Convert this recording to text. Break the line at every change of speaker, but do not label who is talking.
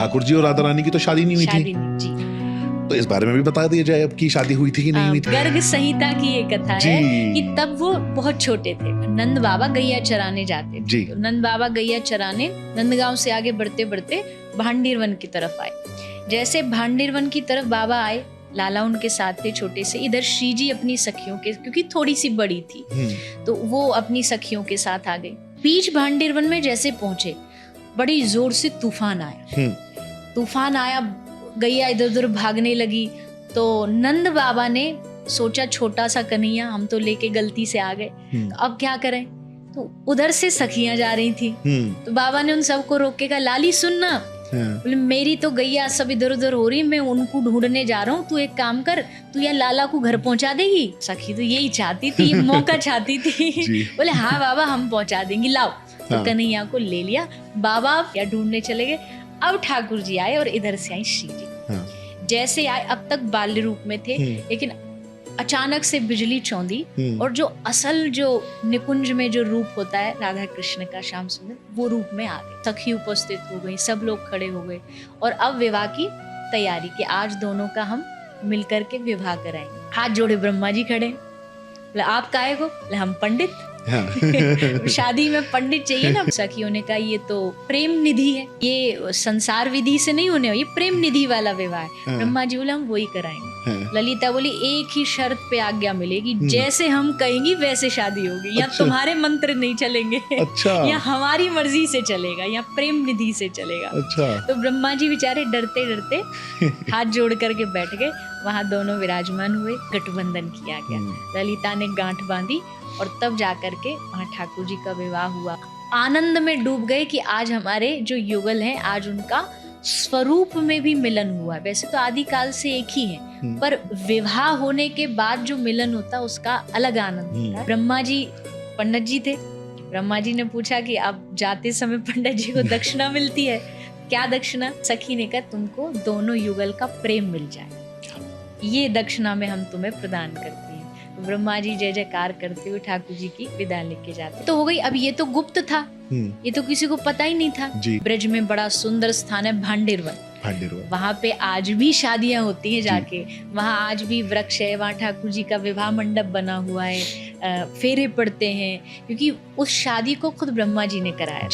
ठाकुर जी और राधा रानी की तो शादी नहीं हुई
शादी
थी,
नहीं जी।
तो इस बारे में भी बता दिया जाए अब की शादी हुई थी कि नहीं हुई थी।
गर्ग संहिता की ये कथा
जी।
है कि तब वो बहुत छोटे थे। नंद बाबा गैया चराने जाते थे।
जी।
तो नंद बाबा गैया चराने नंदगांव से आगे बढ़ते बढ़ते भांडीर वन की तरफ आए। जैसे भांडीर वन की तरफ बाबा आए, लाला उनके साथ थे छोटे से। इधर श्री जी अपनी सखियों के, क्योंकि थोड़ी सी बड़ी थी, तो वो अपनी सखियों के साथ आ गई। बीच भांडीर वन में जैसे पहुंचे, बड़ी जोर से तूफान आया। तूफान आया, गैया इधर उधर भागने लगी। तो नंद बाबा ने सोचा, छोटा सा कन्हैया, हम तो लेके गलती से आ गए, तो अब क्या करें। तो उधर से सखियां जा रही थी, तो बाबा ने उन सबको रोक के कहा, लाली सुनना, बोले मेरी तो गैया सब इधर उधर हो रही, मैं उनको ढूंढने जा रहा हूँ, तू एक काम कर, तू या लाला को घर पहुंचा देगी। सखी तो यही चाहती थी, मौका चाहती थी। बोले हाँ बाबा हम पहुंचा देंगी, लाओ। तो कन्हैया को ले लिया, बाबा या ढूंढने चले गए। अब ठाकुर जी आए और इधर से आई श्री जी। जैसे आए, अब तक बाल्य रूप में थे, लेकिन अचानक से बिजली चौंधी और जो असल जो निकुंज में जो रूप होता है राधा कृष्ण का, श्याम सुंदर, वो रूप में आ गए। सखी उपस्थित हो गई, सब लोग खड़े हो गए और अब विवाह की तैयारी कि आज दोनों का हम मिलकर के विवाह कराएंगे। हाथ जोड़े ब्रह्मा जी खड़े, बोले आप काहे को? बोले हम पंडित। शादी में पंडित चाहिए ना। सखियों ने कहा ये तो प्रेम निधि है, ये संसार विधि से नहीं होने, ये प्रेम निधि वाला विवाह है। ब्रह्मा जी बोले हम वही कराएंगे। ललिता बोली एक ही शर्त पे आज्ञा मिलेगी, जैसे हम कहेंगी वैसे शादी होगी। या तुम्हारे मंत्र नहीं चलेंगे, या हमारी मर्जी से चलेगा, या प्रेम निधि से चलेगा। तो ब्रह्मा जी बेचारे डरते डरते हाथ जोड़ करके बैठ गए। वहां दोनों विराजमान हुए, गठबंधन किया गया। ललिता ने गांठ बांधी और तब जाकर के वहाँ ठाकुर जी का विवाह हुआ। आनंद में डूब गए कि आज हमारे जो युगल हैं, आज उनका स्वरूप में भी मिलन हुआ है। वैसे तो आदिकाल से एक ही है, पर विवाह होने के बाद जो मिलन होता है उसका अलग आनंद होता है। ब्रह्मा जी पंडित जी थे। ब्रह्मा जी ने पूछा कि अब जाते समय पंडित जी को दक्षिणा मिलती है, क्या दक्षिणा? सखी ने कहा तुमको दोनों युगल का प्रेम मिल जाए, ये दक्षिणा में हम तुम्हें प्रदान करते हैं। ब्रह्मा जी जय जयकार करते हुए ठाकुर जी की विदा लेके जाते। तो हो गई। अब ये तो गुप्त था, ये तो किसी को पता ही नहीं था। ब्रज में बड़ा सुंदर स्थान है भांडीर वन, वहाँ पे आज भी शादियां होती हैं जाके। वहाँ आज भी वृक्ष है, वहाँ ठाकुर जी का विवाह मंडप बना हुआ है, फेरे पड़ते हैं, क्योंकि उस शादी को खुद ब्रह्मा जी ने कराया।